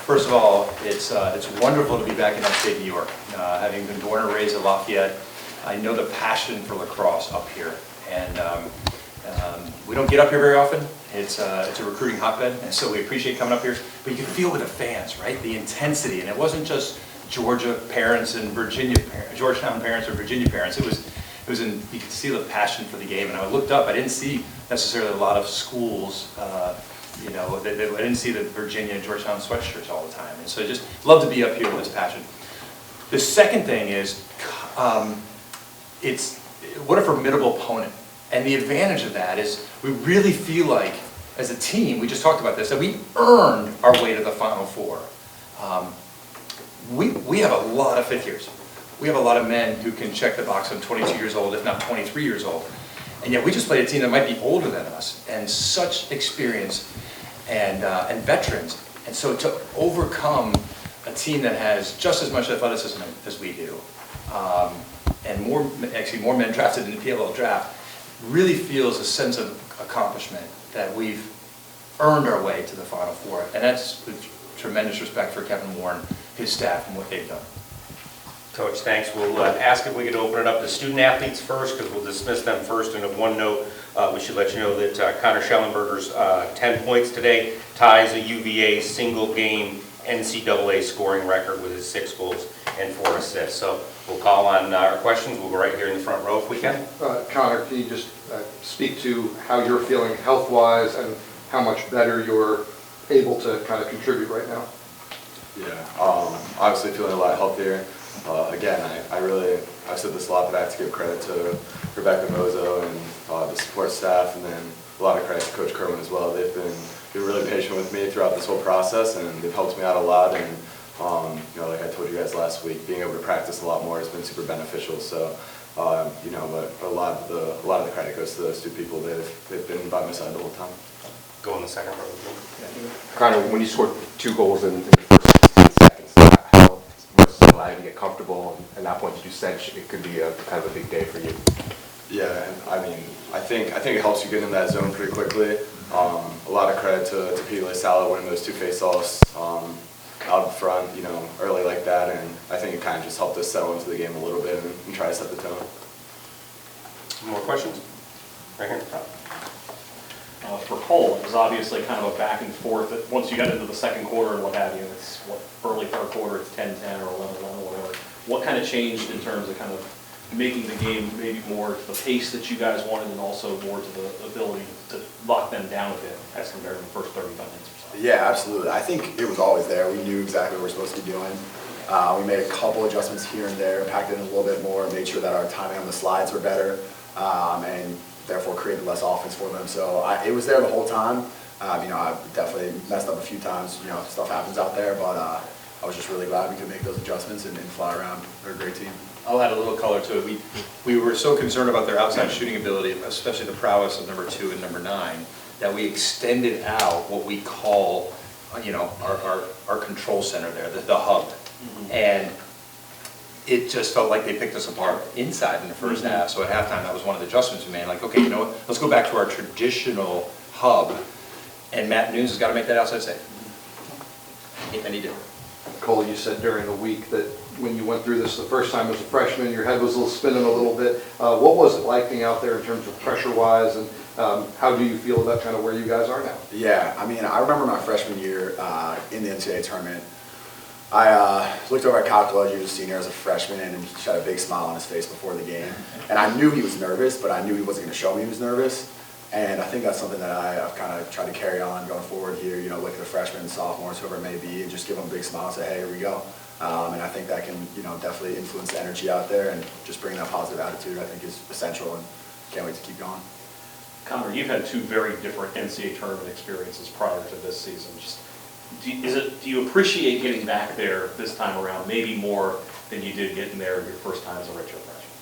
First of all, it's wonderful to be back in upstate New York. Having been born and raised in Lafayette, I know the passion for lacrosse up here, and we don't get up here very often. It's a recruiting hotbed, and so we appreciate coming up here. But you can feel with the fans, right? The intensity, and it wasn't just Georgia parents and Georgetown parents or Virginia parents. It was in, you could see the passion for the game. And I looked up, I didn't see necessarily a lot of schools. You know, I didn't see the Virginia and Georgetown sweatshirts all the time. And so I just love to be up here with this passion. The second thing is, it's what a formidable opponent. And the advantage of that is we really feel like, as a team, we just talked about this, that we earned our way to the Final Four. We have a lot of fifth years. We have a lot of men who can check the box on 22 years old, if not 23 years old. And yet we just played a team that might be older than us, and such experience and veterans. And so to overcome a team that has just as much athleticism as we do, and more men drafted in the PLL draft, really feels a sense of accomplishment that we've earned our way to the Final Four. And that's with tremendous respect for Kevin Warren, his staff, and what they've done. Coach, thanks. We'll ask if we could open it up to student athletes first, because we'll dismiss them first. And of one note, we should let you know that Connor Schellenberger's 10 points today ties a UVA single game NCAA scoring record with his 6 goals and 4 assists. So we'll call on our questions. We'll go right here in the front row if we can. Connor, can you just speak to how you're feeling health-wise and how much better you're able to kind of contribute right now? Yeah, obviously feeling a lot healthier. Again, I've said this a lot, but I have to give credit to Rebecca Mozo and the support staff, and then a lot of credit to Coach Kerwin as well. They've been really patient with me throughout this whole process, and they've helped me out a lot. And you know, like I told you guys last week, being able to practice a lot more has been super beneficial. So you know, but a lot of the credit goes to those two people. They've been by my side the whole time. Go in the second row. Connor, when you scored 2 goals in the first 16 seconds, how much did you get comfortable? And at that point, did you sense it could be a kind of a big day for you? Yeah, and I mean, I think it helps you get in that zone pretty quickly. A lot of credit to Pete Sala winning those 2 face-offs out in front, you know, early like that, and I think it kind of just helped us settle into the game a little bit and try to set the tone. More questions? Right here in the front. For Cole, it was obviously kind of a back and forth. Once you got into the second quarter and what have you, it's early third quarter, it's 10-10 or 11-11 or whatever. What kind of changed in terms of kind of making the game maybe more to the pace that you guys wanted, and also more to the ability to lock them down a bit as compared to the first 35 minutes or so? Yeah, absolutely. I think it was always there. We knew exactly what we were supposed to be doing. We made a couple adjustments here and there, packed it in a little bit more, made sure that our timing on the slides were better, and therefore created less offense for them. So it was there the whole time. You know, I definitely messed up a few times. You know, stuff happens out there, but I was just really glad we could make those adjustments and fly around. They're a great team. I'll add a little color to it. We were so concerned about their outside shooting ability, especially the prowess of number 2 and number 9, that we extended out what we call, you know, our control center there, the hub. Mm-hmm. And it just felt like they picked us apart inside in the first half. So at halftime, that was one of the adjustments we made. Like, okay, you know what? Let's go back to our traditional hub, and Matt Nunes has got to make that outside save. And he did. Cole, you said during the week that when you went through this the first time as a freshman, your head was a little spinning a little bit. What was it like being out there in terms of pressure-wise, and how do you feel about kind of where you guys are now? Yeah, I mean, I remember my freshman year in the NCAA tournament. I looked over at Kyle College, he was a senior as a freshman, and he had a big smile on his face before the game. And I knew he was nervous, but I knew he wasn't going to show me he was nervous. And I think that's something that I've kind of tried to carry on going forward here, you know, look at the freshmen, sophomores, whoever it may be, and just give them a big smile and say, hey, here we go. And I think that can, you know, definitely influence the energy out there, and just bringing that positive attitude, I think, is essential, and can't wait to keep going. Connor, you've had 2 very different NCAA tournament experiences prior to this season. Just, do you appreciate getting back there this time around, maybe more than you did getting there your first time as a redshirt freshman?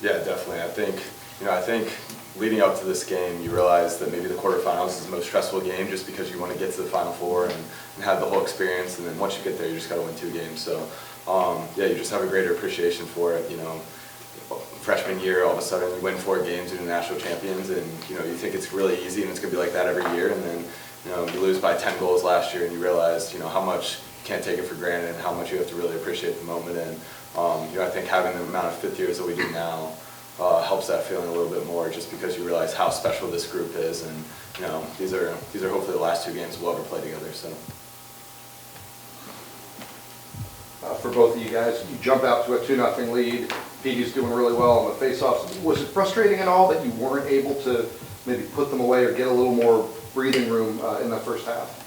Yeah, definitely. I think leading up to this game, you realize that maybe the quarterfinals is the most stressful game, just because you want to get to the Final Four and have the whole experience. And then once you get there, you just got to win 2 games. So yeah, you just have a greater appreciation for it. You know, freshman year, all of a sudden you win 4 games, you're the national champions, and you know, you think it's really easy and it's going to be like that every year. And then, you know, you lose by 10 goals last year, and you realize, you know, how much can't take it for granted, and how much you have to really appreciate the moment. And I think having the amount of fifth years that we do now helps that feeling a little bit more, just because you realize how special this group is, and these are hopefully the last 2 games we'll ever play together. So. For both of you guys, you jump out to a 2-0 lead. Petey's doing really well on the face-offs. Was it frustrating at all that you weren't able to maybe put them away or get a little more breathing room in that first half?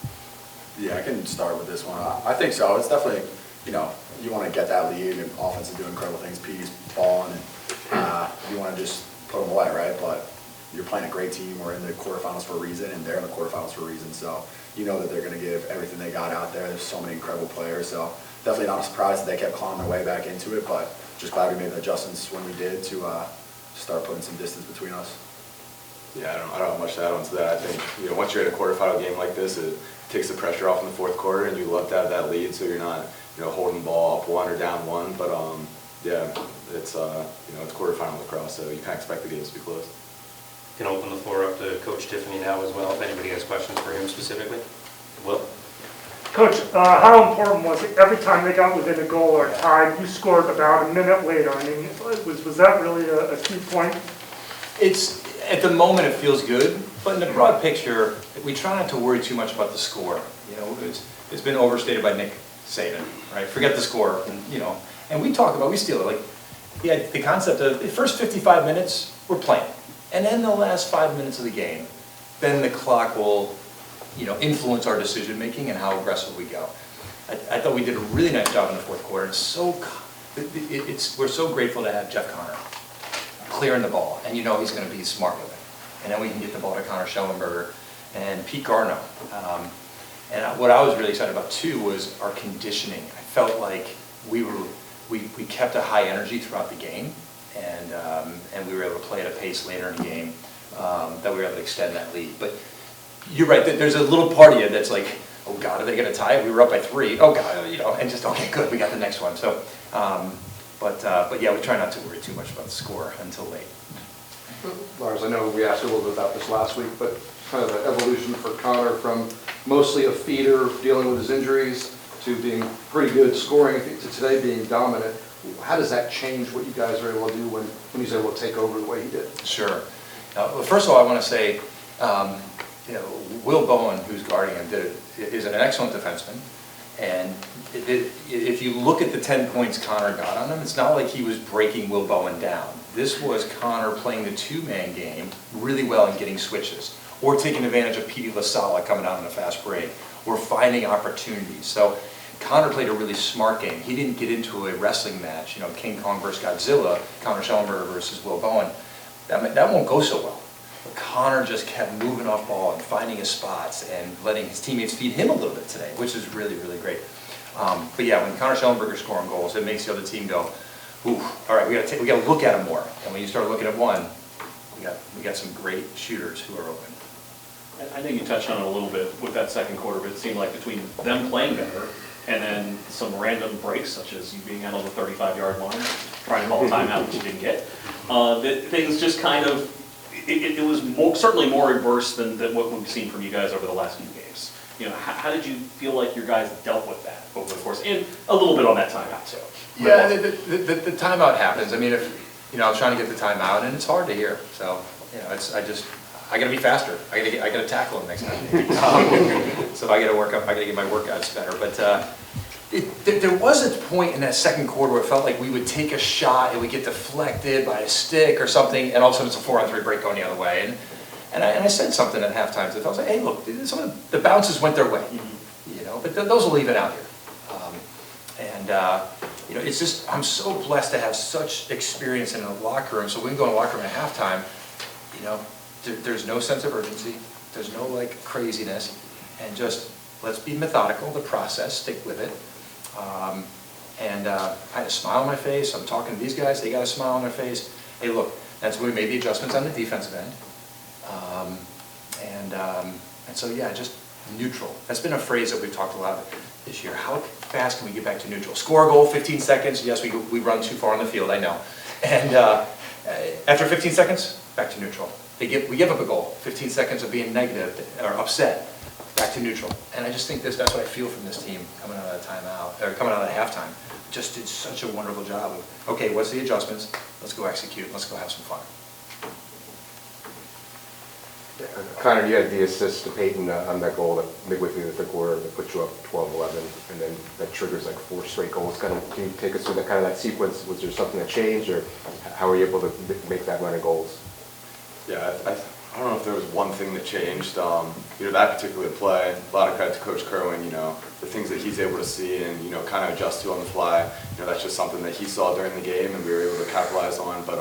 Yeah, I can start with this one. I think so. It's definitely, you want to get that lead, and offense is doing incredible things. Petey's balling, and you want to just put them away, right? But you're playing a great team. We're in the quarterfinals for a reason, and they're in the quarterfinals for a reason. So you know that they're going to give everything they got out there. There's so many incredible players. So definitely not a surprise that they kept clawing their way back into it, but just glad we made the adjustments when we did to start putting some distance between us. Yeah, I don't have much to add on to that. I think, once you're at a quarterfinal game like this, it takes the pressure off in the fourth quarter, and you love to have that lead, so you're not, holding the ball up 1 or down 1. But yeah, it's it's quarterfinal lacrosse, so you kind of expect the games to be close. Can open the floor up to Coach Tiffany now as well, if anybody has questions for him specifically. Will? Coach, how important was it every time they got within a goal or tied, you scored about a minute later? I mean, was that really a key point? At the moment, it feels good, but in the broad picture, we try not to worry too much about the score. It's been overstated by Nick Saban, right? Forget the score, and we talk about, we steal it. Like, the concept of the first 55 minutes, we're playing. And then the last 5 minutes of the game, then the clock will, influence our decision-making and how aggressive we go. I thought we did a really nice job in the fourth quarter. We're so grateful to have Jeff Connor clearing the ball, and he's going to be smart with it. And then we can get the ball to Connor Schellenberger and Pete Garno. And what I was really excited about too was our conditioning. I felt like we kept a high energy throughout the game, and we were able to play at a pace later in the game that we were able to extend that lead. But you're right, there's a little part of you that's like, oh God, are they going to tie it? We were up by 3. Oh God, and just, okay, good, we got the next one. So, but yeah, we try not to worry too much about the score until late. Lars, I know we asked you a little bit about this last week, but kind of the evolution for Connor from mostly a feeder dealing with his injuries to being pretty good scoring to today being dominant. How does that change what you guys are able to do when he's able to take over the way he did? Sure. Well, first of all, I want to say, Will Bowen, who's guarding him, is an excellent defenseman. And if you look at the 10 points Connor got on him, it's not like he was breaking Will Bowen down. This was Connor playing the 2-man game really well and getting switches, or taking advantage of Petey LaSala coming out on a fast break, or finding opportunities. So Connor played a really smart game. He didn't get into a wrestling match, King Kong versus Godzilla, Connor Schellenberger versus Will Bowen. That won't go so well. But Connor just kept moving off ball and finding his spots and letting his teammates feed him a little bit today, which is really, really great. But yeah, when Connor Schellenberger's scoring goals, it makes the other team go, ooh, all right, we got to look at him more. And when you start looking at one, we got some great shooters who are open. I think you touched on it a little bit with that second quarter, but it seemed like between them playing better and then some random breaks, such as you being out on the 35-yard line, trying to call a timeout, which you didn't get, that things just kind of, it was certainly more reverse than what we've seen from you guys over the last few games. How did you feel like your guys dealt with that over the course, and a little bit on that timeout too? Yeah, the timeout happens. I mean, if I was trying to get the timeout, and it's hard to hear. So I got to be faster. I got to tackle him next time. So I got to work up. I got to get my workouts better. But there was a point in that second quarter where it felt like we would take a shot and we get deflected by a stick or something, and all of a sudden it's a 4-on-3 break going the other way. And I said something at halftime to them. I was like, hey, look, some of the bounces went their way, but those will even out here. It's just, I'm so blessed to have such experience in a locker room. So we can go in the locker room at halftime, there's no sense of urgency. There's no craziness, and just let's be methodical, the process, stick with it. I had a smile on my face. I'm talking to these guys, they got a smile on their face. Hey, look, that's when we made the adjustments on the defensive end. And so, yeah, just neutral. That's been a phrase that we've talked a lot about this year. How fast can we get back to neutral? Score a goal, 15 seconds. Yes, we run too far on the field, I know. And after 15 seconds, back to neutral. We give up a goal, 15 seconds of being negative or upset, back back to neutral. And I just think that's what I feel from this team coming out of that timeout, or coming out of that halftime. Just did such a wonderful job of, okay, what's the adjustments? Let's go execute, let's go have some fun. Connor, you had the assist to Peyton on that goal that midway through the third quarter that put you up 12-11, and then that triggers like 4 straight goals. Kind of, can you take us through that kind of that sequence? Was there something that changed, or how were you able to make that run of goals? Yeah, I don't know if there was one thing that changed. That particular play, a lot of credit to Coach Kerwin, the things that he's able to see and, kind of adjust to on the fly. That's just something that he saw during the game and we were able to capitalize on. But,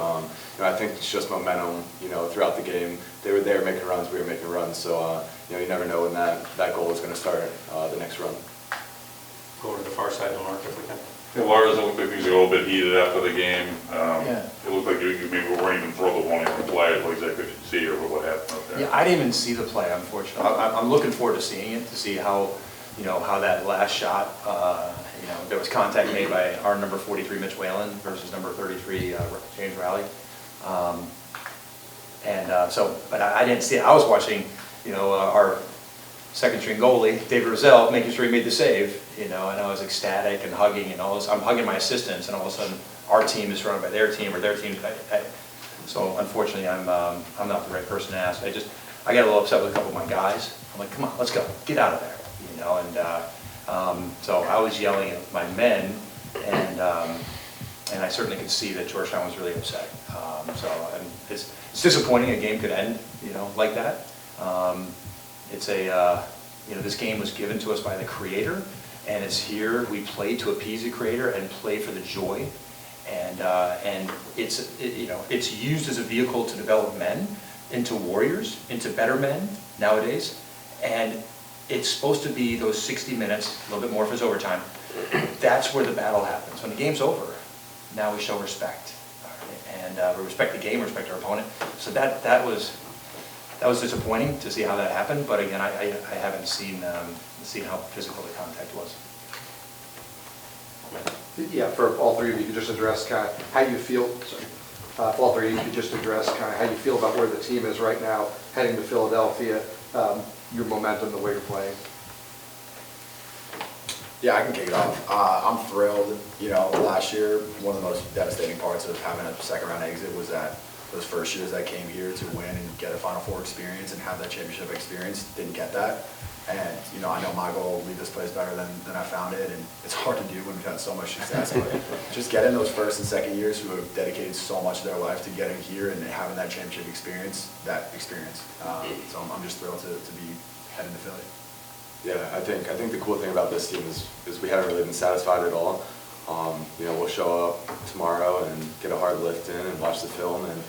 I think it's just momentum, throughout the game. They were there making runs, we were making runs. So, you never know when that goal is going to start the next run. Go to the far side of the mark if we can. Well, Lars, it looked like things were a little bit heated after the game. Yeah. It looked like you maybe weren't even thrilled with one of the plays, like exactly could see or what happened up there. Yeah, I didn't even see the play, unfortunately. I'm looking forward to seeing it, to see how, how that last shot, there was contact made by our number 43, Mitch Whalen, versus number 33, James Rowley. But I didn't see it. I was watching, our second string goalie, David Rozelle, making sure he made the save, and I was ecstatic and hugging and all this. I'm hugging my assistants, and all of a sudden our team is surrounded by their team or their team. So unfortunately, I'm not the right person to ask. I got a little upset with a couple of my guys. I'm like, come on, let's go, get out of there, so I was yelling at my men, and I certainly could see that Georgetown was really upset. And it's disappointing a game could end, like that. This game was given to us by the Creator, and it's here. We play to appease the Creator and play for the joy, and it's used as a vehicle to develop men into warriors, into better men nowadays, and it's supposed to be those 60 minutes, a little bit more if it's overtime. That's where the battle happens. When the game's over, now we show respect, and we respect the game, we respect our opponent. So that was disappointing to see how that happened, but again, I haven't seen how physical the contact was. Yeah, for all three of you, could just address kind of how you feel, for all three of you, could just address kind of how you feel about where the team is right now, heading to Philadelphia, your momentum, the way you're playing. Yeah, I can kick it off. I'm thrilled. Last year, one of the most devastating parts of having a second round exit was that those first years I came here to win and get a Final Four experience and have that championship experience, didn't get that. And, I know my goal will leave this place better than I found it, and it's hard to do when we've had so much success. But just getting those first and second years who have dedicated so much of their life to getting here and having that championship experience, so I'm just thrilled to be heading to Philly. Yeah, I think the cool thing about this team is we haven't really been satisfied at all. We'll show up tomorrow and get a hard lift in and watch the film and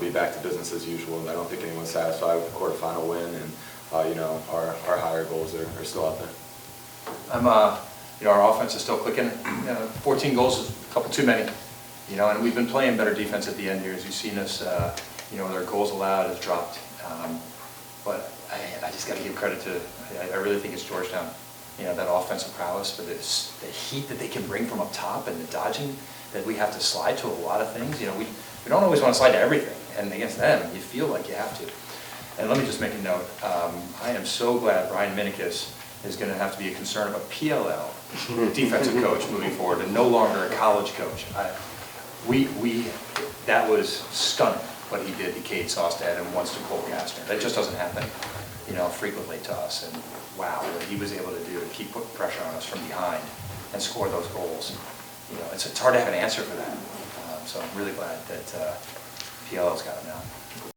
be back to business as usual. And I don't think anyone's satisfied with the quarterfinal win, and our higher goals are still out there. Our offense is still clicking. 14 goals is a couple too many. And we've been playing better defense at the end here, as you've seen us. Their goals allowed has dropped. But I just got to give credit to. I really think it's Georgetown. That offensive prowess, but the heat that they can bring from up top and the dodging that we have to slide to a lot of things. We don't always want to slide to everything, and against them, you feel like you have to. And let me just make a note. I am so glad Brian Minikis is going to have to be a concern of a PLL defensive coach moving forward, and no longer a college coach. That was stunning what he did to Cade Sawstad and once to Cole Kastner. That just doesn't happen, frequently to us. And wow, what he was able to do to keep putting pressure on us from behind and score those goals. It's hard to have an answer for that. So I'm really glad that PLL's got him now.